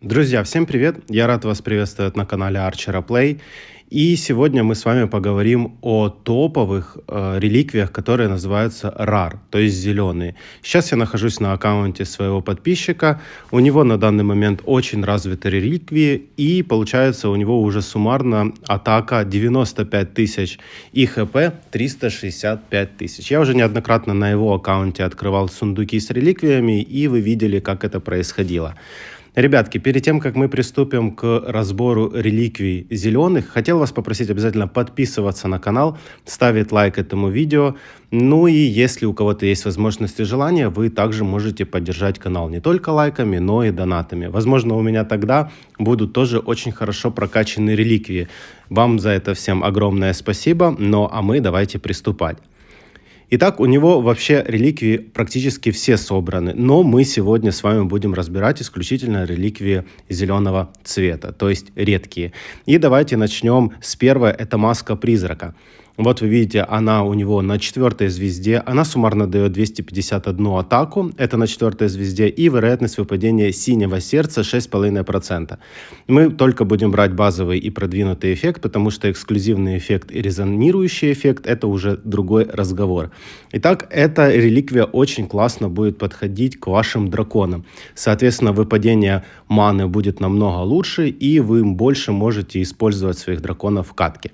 Друзья, всем привет! Я рад вас приветствовать на канале Archer Play. И сегодня мы с вами поговорим о топовых реликвиях, которые называются RAR, то есть зеленые. Сейчас я нахожусь на аккаунте своего подписчика. У него на данный момент очень развиты реликвии. И получается у него уже суммарно атака 95 тысяч и хп 365 тысяч. Я уже неоднократно на его аккаунте открывал сундуки с реликвиями, и вы видели, как это происходило. Ребятки, перед тем, как мы приступим к разбору реликвий зеленых, хотел вас попросить обязательно подписываться на канал, ставить лайк этому видео. Ну и если у кого-то есть возможность и желание, вы также можете поддержать канал не только лайками, но и донатами. Возможно, у меня тогда будут тоже очень хорошо прокачанные реликвии. Вам за это всем огромное спасибо. Ну а мы давайте приступать. Итак, у него вообще реликвии практически все собраны, но мы сегодня с вами будем разбирать исключительно реликвии зеленого цвета, то есть редкие. И давайте начнем с первой, это маска призрака. Вот вы видите, она у него на 4 звезде, она суммарно дает 251 атаку, это на 4 звезде, и вероятность выпадения синего сердца 6,5%. Мы только будем брать базовый и продвинутый эффект, потому что эксклюзивный эффект и резонирующий эффект это уже другой разговор. Итак, эта реликвия очень классно будет подходить к вашим драконам. Соответственно, выпадение маны будет намного лучше, и вы больше можете использовать своих драконов в катке.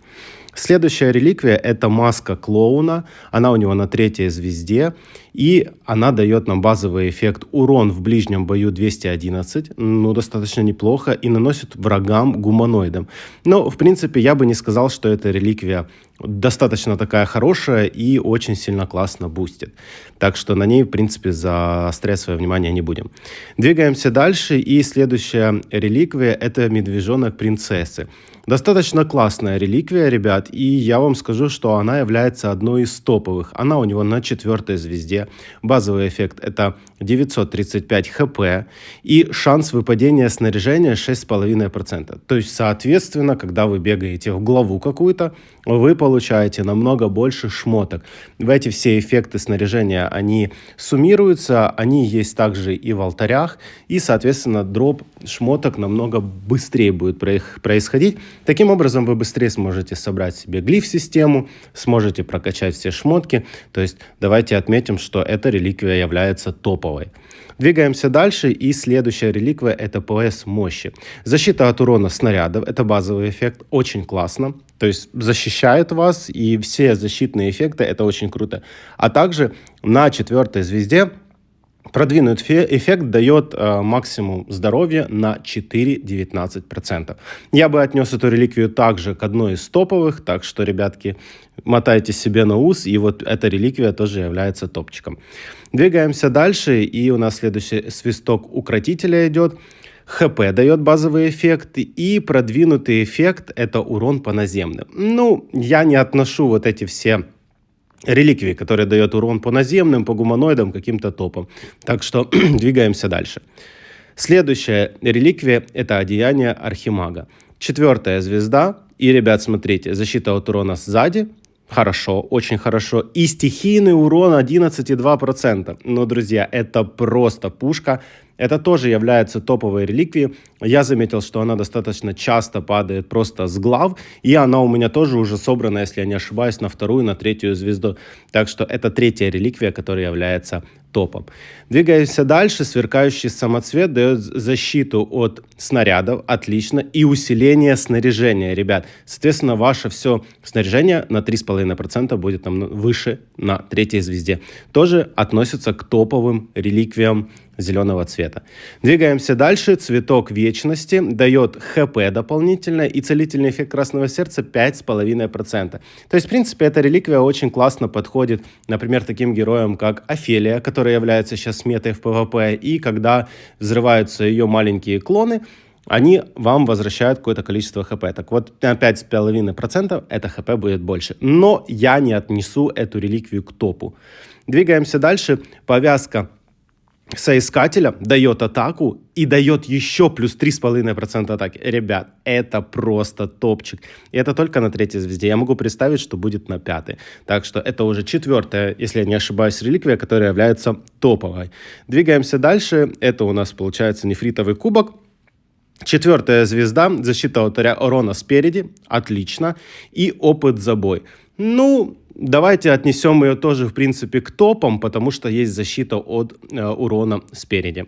Следующая реликвия это маска клоуна, она у него на 3 звезде, и она дает нам базовый эффект урон в ближнем бою 211, ну достаточно неплохо, и наносит врагам гуманоидам. Но в принципе я бы не сказал, что эта реликвия достаточно такая хорошая и очень сильно классно бустит. Так что на ней в принципе заострять свое внимание не будем. Двигаемся дальше, и следующая реликвия это медвежонок принцессы. Достаточно классная реликвия, ребят, и я вам скажу, что она является одной из топовых. Она у него на 4 звезде. Базовый эффект это 935 хп и шанс выпадения снаряжения 6,5%. То есть, соответственно, когда вы бегаете в главу какую-то, вы получаете намного больше шмоток. В эти все эффекты снаряжения, они суммируются, они есть также и в алтарях, и, соответственно, дроп шмоток намного быстрее будет происходить. Таким образом, вы быстрее сможете собрать себе глиф-систему, сможете прокачать все шмотки. То есть, давайте отметим, что эта реликвия является топовой. Двигаемся дальше, и следующая реликвия это ПС мощи. Защита от урона снарядов, это базовый эффект, очень классно. То есть защищает вас, и все защитные эффекты, это очень круто. А также на 4 звезде продвинутый эффект дает максимум здоровья на 4,19%. Я бы отнес эту реликвию также к одной из топовых, так что, ребятки, мотайте себе на ус, и вот эта реликвия тоже является топчиком. Двигаемся дальше, и у нас следующий свисток укротителя идет. ХП дает базовый эффект, и продвинутый эффект это урон по наземным. Ну, я не отношу вот эти все реликвии, которые дают урон по наземным, по гуманоидам, каким-то топам. Так что двигаемся дальше. Следующая реликвия это одеяние архимага. 4 звезда. И, ребят, смотрите, защита от урона сзади. Хорошо, очень хорошо. И стихийный урон 11,2%. Но, друзья, это просто пушка. Это тоже является топовой реликвией. Я заметил, что она достаточно часто падает просто с глав. И она у меня тоже уже собрана, если я не ошибаюсь, на 2-ю, на 3-ю звезду. Так что это 3-я реликвия, которая является топом. Двигаемся дальше. Сверкающий самоцвет дает защиту от снарядов. Отлично. И усиление снаряжения, ребят. Соответственно, ваше все снаряжение на 3,5% будет выше на 3-й звезде. Тоже относится к топовым реликвиям зеленого цвета. Двигаемся дальше. Цветок вечности дает ХП дополнительно и целительный эффект красного сердца 5,5%. То есть, в принципе, эта реликвия очень классно подходит, например, таким героям, как Офелия, которая является сейчас метой в ПВП, и когда взрываются ее маленькие клоны, они вам возвращают какое-то количество ХП. Так вот, на 5,5% это ХП будет больше. Но я не отнесу эту реликвию к топу. Двигаемся дальше. Повязка соискателя дает атаку и дает еще плюс 3,5% атаки. Ребят, это просто топчик. И это только на 3-й звезде. Я могу представить, что будет на 5-й. Так что это уже 4-я, если я не ошибаюсь, реликвия, которая является топовой. Двигаемся дальше. Это у нас получается нефритовый кубок. Четвертая звезда, защита от урона спереди, отлично, и опыт забой. Ну, давайте отнесем ее тоже, в принципе, к топам, потому что есть защита от урона спереди.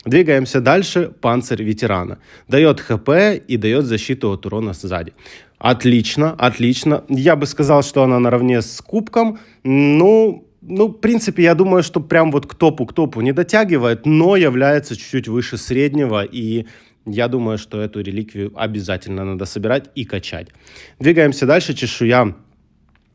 Двигаемся дальше. Панцирь ветерана. Дает ХП и дает защиту от урона сзади. Отлично, отлично. Я бы сказал, что она наравне с кубком. Ну, в принципе, я думаю, что прям вот к топу не дотягивает, но является чуть-чуть выше среднего, и я думаю, что эту реликвию обязательно надо собирать и качать. Двигаемся дальше. Чешуя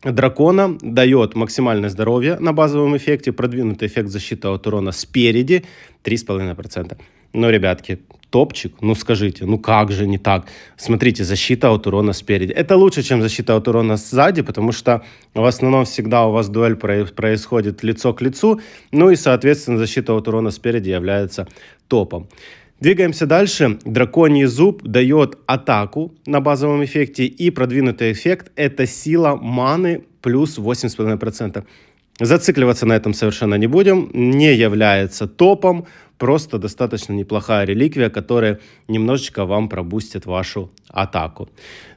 дракона дает максимальное здоровье на базовом эффекте, продвинутый эффект защиты от урона спереди 3,5%. Но, ребятки, топчик, ну скажите, ну как же не так? Смотрите, защита от урона спереди. Это лучше, чем защита от урона сзади, потому что в основном всегда у вас дуэль происходит лицо к лицу, ну и, соответственно, защита от урона спереди является топом. Двигаемся дальше. Драконий зуб дает атаку на базовом эффекте, и продвинутый эффект – это сила маны плюс 8,5%. Зацикливаться на этом совершенно не будем. Не является топом, просто достаточно неплохая реликвия, которая немножечко вам пробустит вашу атаку.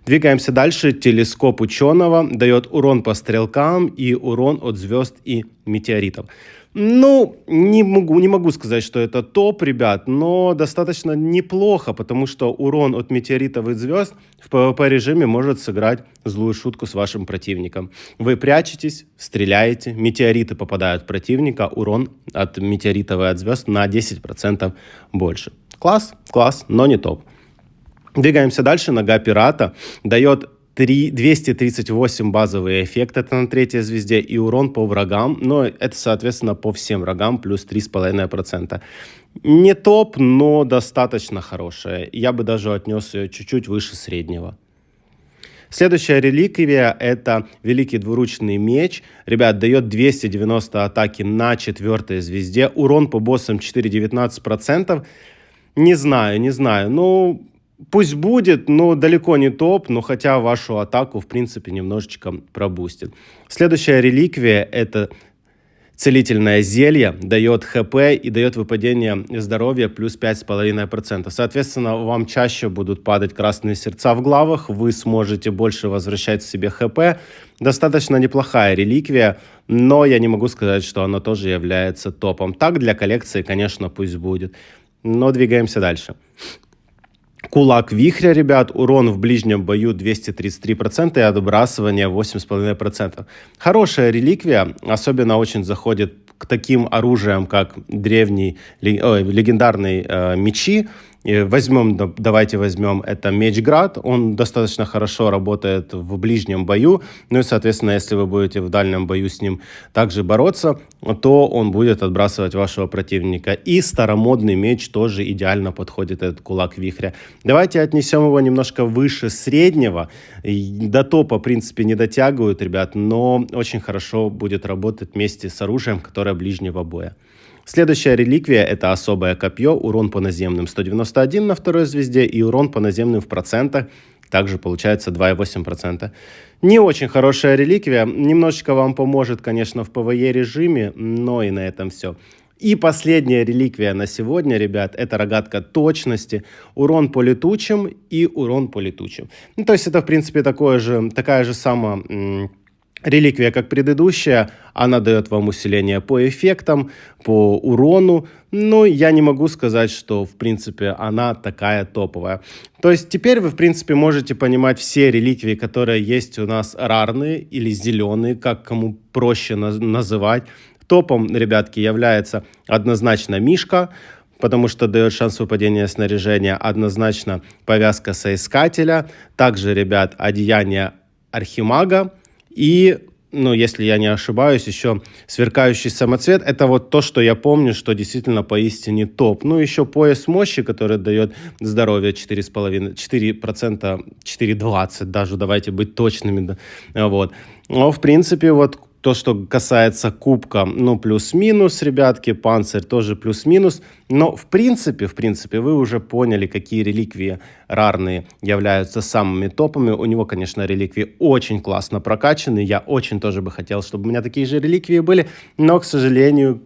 Двигаемся дальше. Телескоп ученого дает урон по стрелкам и урон от звезд и метеоритов. Ну, не могу сказать, что это топ, ребят, но достаточно неплохо, потому что урон от метеоритов и звезд в PvP-режиме может сыграть злую шутку с вашим противником. Вы прячетесь, стреляете, метеориты попадают в противника, урон от метеоритов и от звезд на 10% больше. Класс, но не топ. Двигаемся дальше. Нога пирата дает 238 базовый эффект, это на третьей звезде, и урон по врагам, но это, соответственно, по всем врагам, плюс 3,5%. Не топ, но достаточно хорошая. Я бы даже отнес ее чуть-чуть выше среднего. Следующая реликвия – это Великий Двуручный Меч. Ребят, дает 290 атаки на четвертой звезде, урон по боссам 4,19%. Не знаю, ну... Пусть будет, но далеко не топ, но хотя вашу атаку, в принципе, немножечко пробустит. Следующая реликвия – это целительное зелье, дает ХП и дает выпадение здоровья плюс 5,5%. Соответственно, вам чаще будут падать красные сердца в главах, вы сможете больше возвращать себе ХП. Достаточно неплохая реликвия, но я не могу сказать, что она тоже является топом. Так, для коллекции, конечно, пусть будет. Но двигаемся дальше. Кулак вихря, ребят, урон в ближнем бою 233% и отбрасывание 8,5%. Хорошая реликвия, особенно очень заходит к таким оружиям, как легендарные мечи. Давайте возьмем это Мечград, он достаточно хорошо работает в ближнем бою, ну и, соответственно, если вы будете в дальнем бою с ним также бороться, то он будет отбрасывать вашего противника. И старомодный меч тоже идеально подходит, этот кулак вихря. Давайте отнесем его немножко выше среднего, до топа, в принципе, не дотягивают, ребят, но очень хорошо будет работать вместе с оружием, которое ближнего боя. Следующая реликвия – это особое копье, урон по наземным 191 на второй звезде и урон по наземным в процентах, также получается 2,8%. Не очень хорошая реликвия, немножечко вам поможет, конечно, в PvE режиме, но и на этом все. И последняя реликвия на сегодня, ребят, это рогатка точности, урон по летучим и урон по летучим. Ну, то есть это, в принципе, такая же самая реликвия, как предыдущая, она дает вам усиление по эффектам, по урону, но я не могу сказать, что, в принципе, она такая топовая. То есть теперь вы, в принципе, можете понимать все реликвии, которые есть у нас рарные или зеленые, как кому проще называть. Топом, ребятки, является однозначно Мишка, потому что дает шанс выпадения снаряжения, однозначно повязка Соискателя, также, ребят, одеяние Архимага, и, ну, если я не ошибаюсь, еще сверкающий самоцвет. Это вот то, что я помню, что действительно поистине топ. Ну, еще пояс мощи, который дает здоровье 4,5%, 4,20% даже, давайте быть точными. Вот. Но, в принципе, вот То, что касается кубка, ну, плюс-минус, ребятки, панцирь тоже плюс-минус. Но, в принципе, вы уже поняли, какие реликвии рарные являются самыми топовыми. У него, конечно, реликвии очень классно прокачаны. Я очень тоже бы хотел, чтобы у меня такие же реликвии были. Но, к сожалению,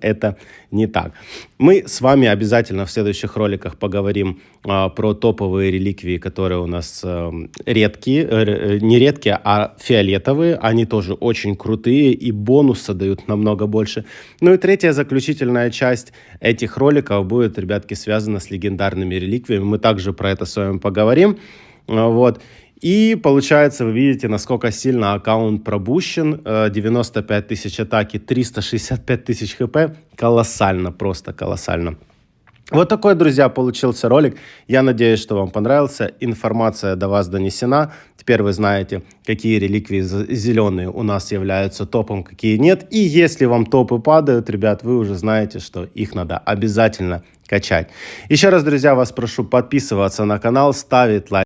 это не так. Мы с вами обязательно в следующих роликах поговорим про топовые реликвии, которые у нас редкие, не редкие, а фиолетовые. Они тоже очень крутые и бонуса дают намного больше. Ну и третья, заключительная часть этих роликов будет, ребятки, связана с легендарными реликвиями. Мы также про это с вами поговорим. Вот. И получается, вы видите, насколько сильно аккаунт пробущен. 95 тысяч атаки, 365 тысяч хп. Колоссально, просто колоссально. Вот такой, друзья, получился ролик. Я надеюсь, что вам понравился. Информация до вас донесена. Теперь вы знаете, какие реликвии зеленые у нас являются топом, какие нет. И если вам топы падают, ребят, вы уже знаете, что их надо обязательно качать. Еще раз, друзья, вас прошу подписываться на канал, ставить лайк.